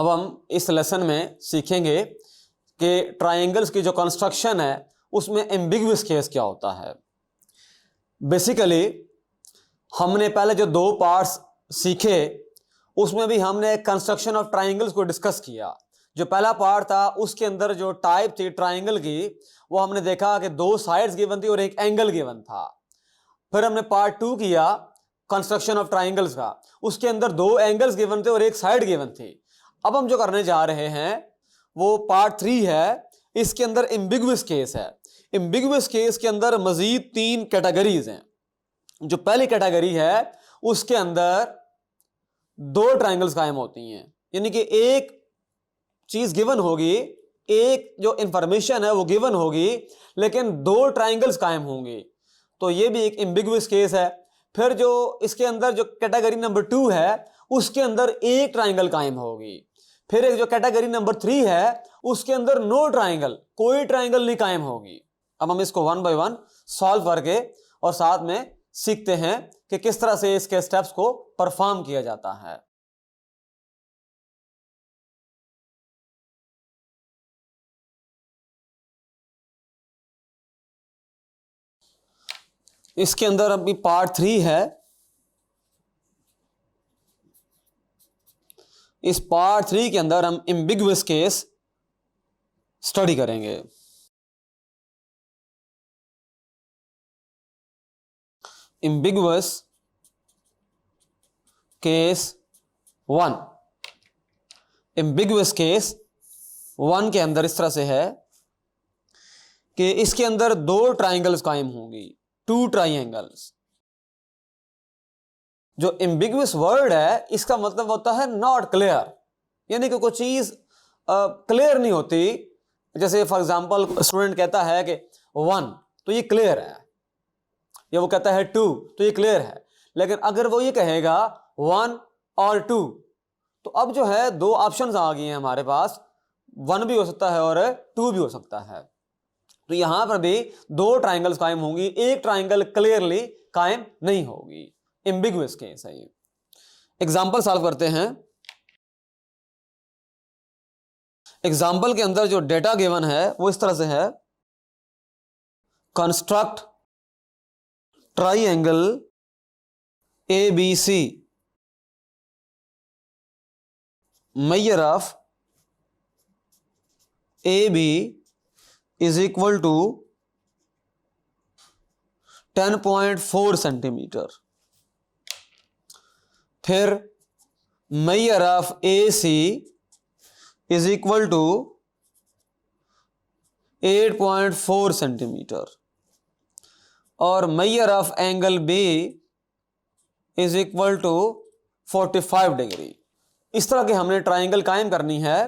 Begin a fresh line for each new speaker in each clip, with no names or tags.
अब हम इस लेसन में सीखेंगे कि ट्रायंगल्स की जो कंस्ट्रक्शन है उसमें एम्बिगुअस केस क्या होता है। बेसिकली हमने पहले जो दो पार्ट्स सीखे उसमें भी हमने कंस्ट्रक्शन ऑफ ट्रायंगल्स को डिस्कस किया। जो पहला पार्ट था उसके अंदर जो टाइप थी ट्रायंगल की वो हमने देखा कि दो साइड्स गिवन थी और एक एंगल गिवन था। फिर हमने पार्ट 2 किया कंस्ट्रक्शन ऑफ ट्रायंगल्स का, उसके अंदर दो एंगल्स गिवन थे और एक साइड गिवन थी। अब हम जो करने जा रहे हैं वो पार्ट 3 है, इसके अंदर एम्बिगुअस केस है। एम्बिगुअस केस के अंदर मजीद 3 कैटेगरीज हैं। जो पहली कैटेगरी है उसके अंदर दो ट्रायंगल्स कायम होती हैं, यानी कि एक चीज गिवन होगी, एक जो इंफॉर्मेशन है वो गिवन होगी लेकिन दो ट्रायंगल्स कायम होंगे, तो ये भी एक एम्बिगुअस केस है। फिर जो इसके अंदर जो कैटेगरी नंबर 2 है उसके अंदर एक ट्रायंगल कायम होगी। फिर एक जो कैटेगरी नंबर 3 है उसके अंदर नो ट्रायंगल, कोई ट्रायंगल नहीं कायम होगी। अब हम इसको 1 बाय 1 सॉल्व करके और साथ में सीखते हैं कि किस तरह से इसके स्टेप्स को परफॉर्म किया जाता है। इसके अंदर अभी पार्ट 3 है। इस पार्ट 3 के अंदर हम एम्बिगुअस केस स्टडी करेंगे। Ambiguous case 1। एम्बिगुअस केस 1 के अंदर इस तरह से है कि इसके अंदर दो ट्रायंगल्स कायम होंगी, 2 ट्रायंगल्स। जो एम्बिगुअस वर्ड है इसका मतलब होता है नॉट क्लियर, यानी कि कोई चीज क्लियर नहीं होती। जैसे फॉर एग्जांपल स्टूडेंट कहता है कि 1 तो ये क्लियर है, या वो कहता है 2 तो ये क्लियर है, लेकिन अगर वो ये कहेगा 1 और 2 तो अब जो है दो ऑप्शंस आ गए हैं हमारे पास, 1 भी हो सकता है और 2 भी हो सकता है। तो यहां पर भी दो ट्रायंगल्स कायम होंगी, एक ट्रायंगल क्लियरली कायम नहीं होगी। एम्बिगुअस केस है ये। एग्जांपल सॉल्व करते हैं। एग्जाम्पल के अंदर जो डेटा गिवन है वो इस तरह से है, construct triangle ABC, measure of AB is equal to 10.4 centimetre. फिर measure of AC is equal to 8.4 centimetre और measure of angle B is equal to 45 degree. इस तरह के हमने ट्रायंगल कायम करनी है।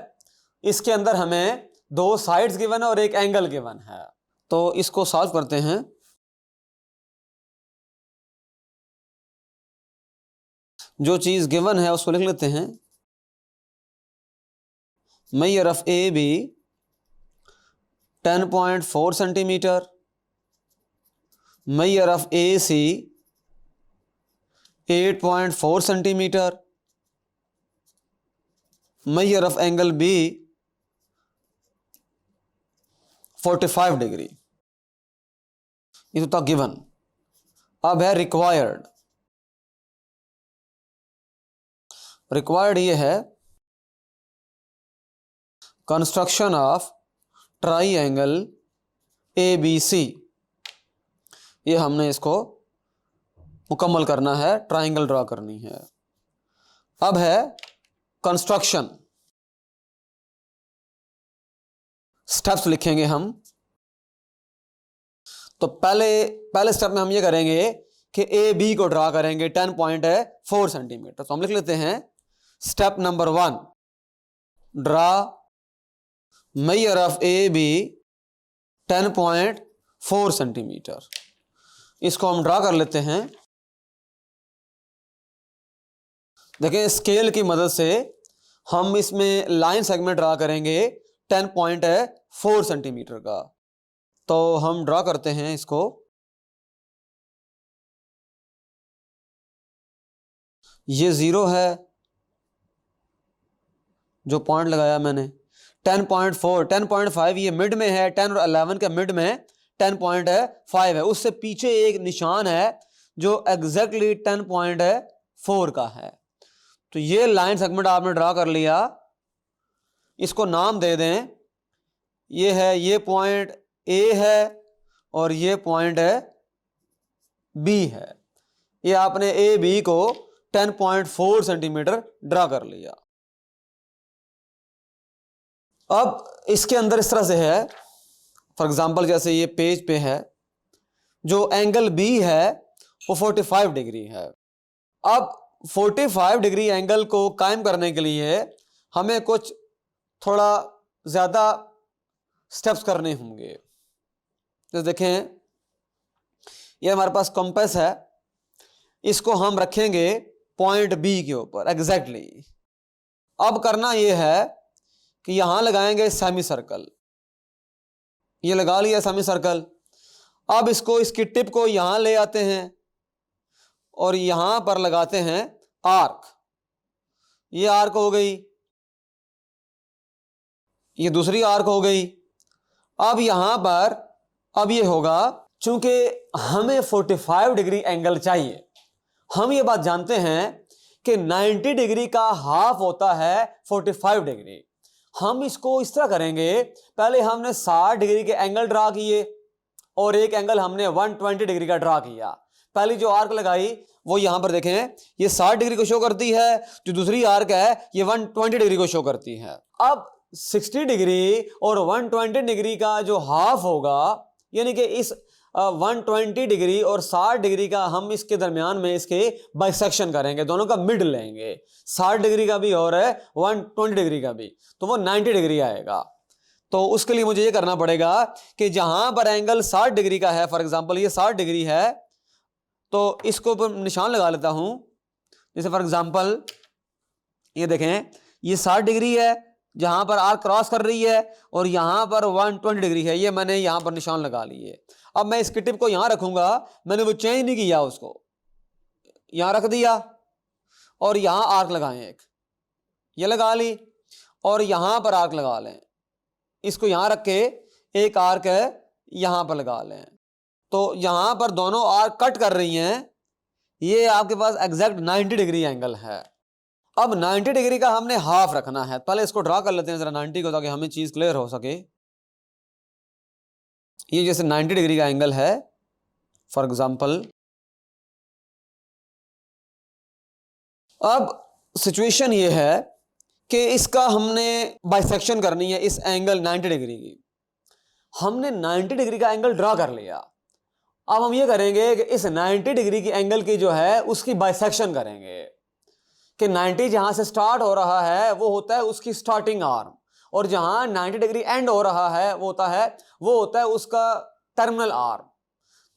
इसके अंदर हमें दो साइड्स गिवन है और एक एंगल गिवन है, तो इसको सॉल्व करते हैं। जो चीज गिवन है उसको लिख लेते हैं। Measure of AB 10.4 centimetre, measure of AC 8.4 centimetre, measure of angle B 45 degree. ये तो था गिवन। अब है रिक्वायर्ड। रिक्वायर्ड ये है कंस्ट्रक्शन ऑफ ट्राइएंगल ABC। ये हमने इसको मुकम्मल करना है, ट्राइंगल ड्रा करनी है। अब है कंस्ट्रक्शन। स्टेप्स लिखेंगे हम। तो पहले स्टेप में हम ये करेंगे कि AB को ड्रा करेंगे 10.4 सेंटीमीटर। तो हम लिख लेते हैं step number 1, draw measure of AB 10.4 centimetre. इसको हम ड्रा कर लेते हैं। देखिए स्केल की मदद से हम इसमें लाइन सेगमेंट ड्रा करेंगे 10.4 सेंटीमीटर का। तो हम ड्रा करते हैं इसको। ये 0 है, जो पॉइंट लगाया मैंने 10.4, 10.5 ये मिड में है, 10 और 11 के मिड में 10.5 है, उससे पीछे एक निशान है जो एग्जैक्टली 10.4 का है। तो ये लाइन सेगमेंट आपने ड्रा कर लिया, इसको नाम दे दें, ये है, ये पॉइंट ए है और ये पॉइंट है बी है। ये आपने ए बी को 10.4 सेंटीमीटर ड्रा कर लिया। अब इसके अंदर इस तरह से है, फॉर एग्जांपल जैसे ये पेज पे है, जो एंगल बी है वो 45 डिग्री है। अब 45 डिग्री एंगल को कायम करने के लिए हमें कुछ थोड़ा ज़्यादा स्टेप्स करने होंगे। तो देखें, ये हमारे पास कंपास है, इसको हम रखेंगे पॉइंट बी के ऊपर एग्जैक्टली। अब करना ये है कि यहां लगाएंगे सेमी सर्कल, ये लगा लिया सेमी सर्कल। अब इसको, इसकी टिप को यहां ले आते हैं और यहां पर लगाते हैं आर्क। ये आर्क हो गई, ये दूसरी आर्क हो गई। अब यहां पर अब ये होगा, चूंकि हमें 45 डिग्री एंगल चाहिए, हम ये बात जानते हैं कि 90 डिग्री का हाफ होता है 45 डिग्री। हम इसको इस तरह करेंगे, पहले हमने 60 डिग्री के एंगल ड्रा किए और एक एंगल हमने 120 डिग्री का ड्रा किया। पहली जो आर्क लगाई वो यहां पर देखें, ये 60 डिग्री को शो करती है, जो दूसरी आर्क है ये 120 डिग्री को शो करती है। अब 60 डिग्री और 120 डिग्री का जो हाफ होगा, यानी कि इस 120 डिग्री और 60 डिग्री का हम इसके दरमियान में इसके बाइसेक्शन करेंगे, दोनों का मिड लेंगे, 60 डिग्री का भी और है 120 डिग्री का भी, तो वो 90 डिग्री आएगा। तो उसके लिए मुझे ये करना पड़ेगा कि जहां पर एंगल 60 डिग्री का है, फॉर एग्जांपल ये 60 डिग्री है, तो इसको पर निशान लगा लेता हूं। जैसे फॉर एग्जांपल ये देखें, ये 60 डिग्री है जहां पर आर्क क्रॉस कर रही है और यहां पर 120 डिग्री है, ये मैंने यहां पर निशान लगा लिए। अब मैं इसकी टिप को यहां रखूंगा, मैंने वो चेंज नहीं किया, उसको यहां रख दिया और यहां आर्क लगाएं, एक ये लगा ली और यहां पर आर्क लगा लें, इसको यहां रख के एक आर्क है यहां पर लगा लें। तो यहां पर दोनों आर्क कट कर रही हैं, ये आपके पास एग्जैक्ट 90 डिग्री एंगल है। अब 90 डिग्री का हमने हाफ रखना है, पहले इसको ड्रा कर लेते हैं जरा 90 को, ताकि हमें चीज क्लियर हो सके। ये जैसे 90 डिग्री का एंगल है फॉर एग्जांपल। अब सिचुएशन ये है कि इसका हमने बाइसेक्शन करनी है, इस एंगल 90 डिग्री की। हमने 90 डिग्री का एंगल ड्रा कर लिया। अब हम ये करेंगे कि इस 90 डिग्री की एंगल की जो है उसकी बाइसेक्शन करेंगे, कि 90 जहां से स्टार्ट हो रहा है वो होता है उसकी स्टार्टिंग आर्म, और जहां 90 डिग्री एंड हो रहा है वो होता है उसका टर्मिनल आर्म।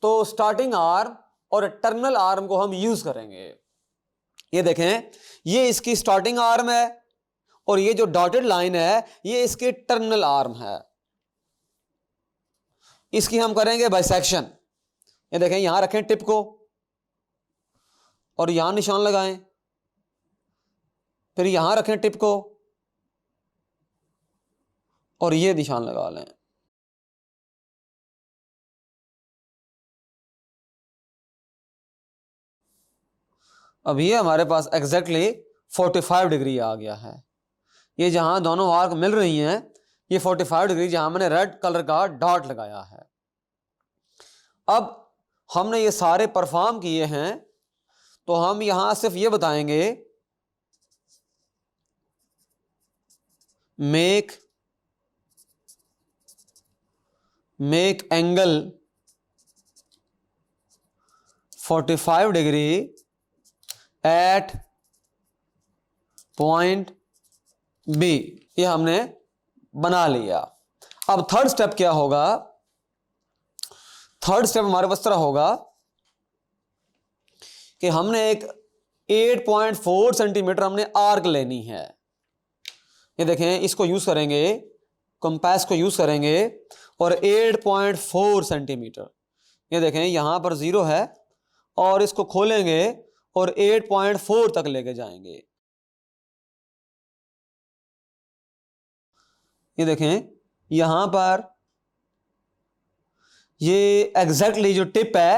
तो स्टार्टिंग आर्म और टर्मिनल आर्म को हम यूज करेंगे। ये देखें, ये इसकी स्टार्टिंग आर्म है और ये जो डॉटेड लाइन है ये इसकी टर्मिनल आर्म है। इसकी हम करेंगे बाइसेक्शन। ये देखें, यहां रखें टिप को और यहां निशान लगाएं, फिर यहां रखें टिप को और ये निशान लगा लें। अब ये हमारे पास एग्जैक्टली 45 डिग्री आ गया है। ये जहां दोनों आर्क मिल रही हैं, ये 45 डिग्री जहां मैंने रेड कलर का डॉट लगाया है। अब हमने ये सारे परफॉर्म किए हैं, तो हम यहां सिर्फ ये बताएंगे, make angle 45 degree at point B, ये हमने बना लिया। अब थर्ड स्टेप क्या होगा? थर्ड स्टेप हमारे पास तरह होगा कि हमने एक 8.4 सेंटीमीटर हमने आर्क लेनी है। ये देखें, इसको यूज करेंगे, कंपास को यूज करेंगे और 8.4 सेंटीमीटर, ये देखें यहां पर 0 है और इसको खोलेंगे और 8.4 तक लेके जाएंगे। ये देखें यहां पर ये एग्जैक्टली जो टिप है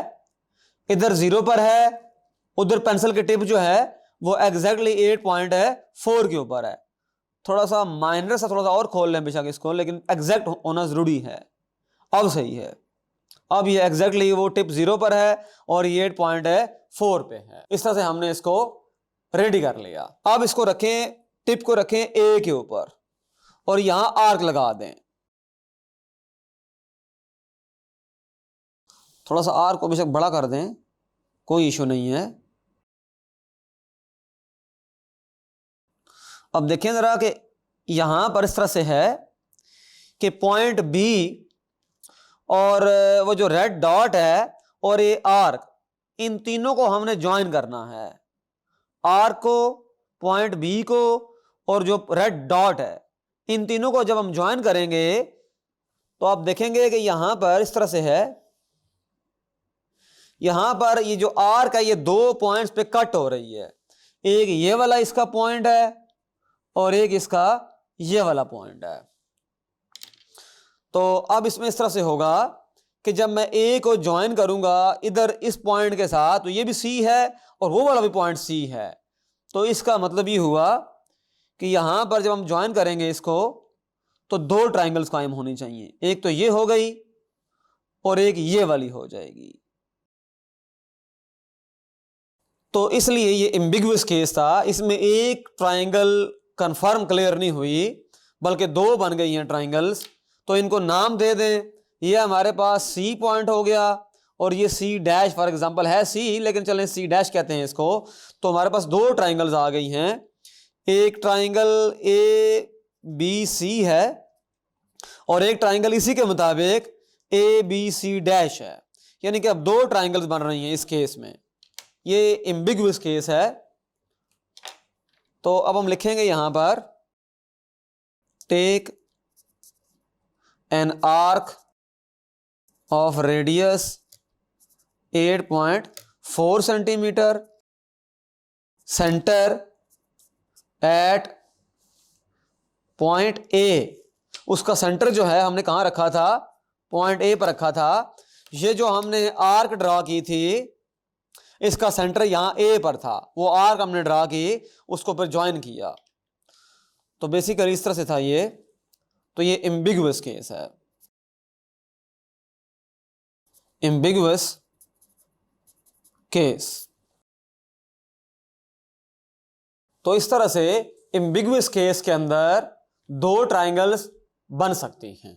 इधर 0 पर है, उधर पेंसिल की टिप जो है वो एग्जैक्टली 8.4 के ऊपर है। थोड़ा सा माइनर सा थोड़ा सा और खोल लें बेशक इसको, लेकिन एग्जैक्ट होना जरूरी है। अब सही है, अब ये एग्जैक्टली वो टिप 0 पर है और ये 8.4 पे है। इस तरह से हमने इसको रेडी कर लिया। अब इसको रखें, टिप को रखें ए के ऊपर और यहां आर्क लगा दें। थोड़ा सा आर्क को बेशक बड़ा कर दें, कोई इशू नहीं है। अब देखें जरा कि यहां पर इस तरह से है कि पॉइंट बी और वो जो रेड डॉट है और ये आर्क, इन तीनों को हमने ज्वाइन करना है। आर्क को, पॉइंट बी को और जो रेड डॉट है, इन तीनों को जब हम ज्वाइन करेंगे तो आप देखेंगे कि यहां पर इस तरह से है। यहां पर ये जो आर्क है ये 2 पॉइंट्स पे कट हो रही है। एक ये वाला इसका पॉइंट है और एक इसका ये वाला पॉइंट है। तो अब इसमें इस तरह से होगा कि जब मैं ए को ज्वाइन करूंगा इधर इस पॉइंट के साथ, तो ये भी सी है और वो वाला भी पॉइंट सी है। तो इसका मतलब ये हुआ कि यहां पर जब हम ज्वाइन करेंगे इसको तो 2 ट्राइंगल्स कायम होनी चाहिए। एक तो ये हो गई और एक ये वाली हो जाएगी। तो इसलिए ये एम्बिगुअस केस था, इसमें एक ट्राइंगल कंफर्म क्लियर नहीं हुई बल्कि 2 बन गई हैं ट्राइंगल्स। तो इनको नाम दे दें। ये हमारे पास सी पॉइंट हो गया और ये सी डैश, फॉर एग्जांपल है सी लेकिन चलें सी डैश कहते हैं इसको। तो हमारे पास 2 ट्राइंगल्स आ गई हैं। एक ट्राइंगल ए बी सी है और एक ट्राइंगल इसी के मुताबिक ए बी सी डैश है। यानी कि अब 2 ट्राइंगल्स बन रही हैं इस केस में। ये एम्बिगुअस केस है। तो अब हम लिखेंगे यहां पर take an arc of radius 8.4 centimetre, centre at point A. उसका सेंटर जो है हमने कहां रखा था, पॉइंट ए पर रखा था। ये जो हमने आर्क ड्रा की थी इसका सेंटर यहां ए पर था, वो आर्क हमने ड्रा की, उसको फिर ज्वाइन किया। तो बेसिकली इस तरह से था ये। तो ये एम्बिगुअस केस है, एम्बिगुअस केस। तो इस तरह से एम्बिगुअस केस के अंदर 2 ट्राइंगल्स बन सकती हैं।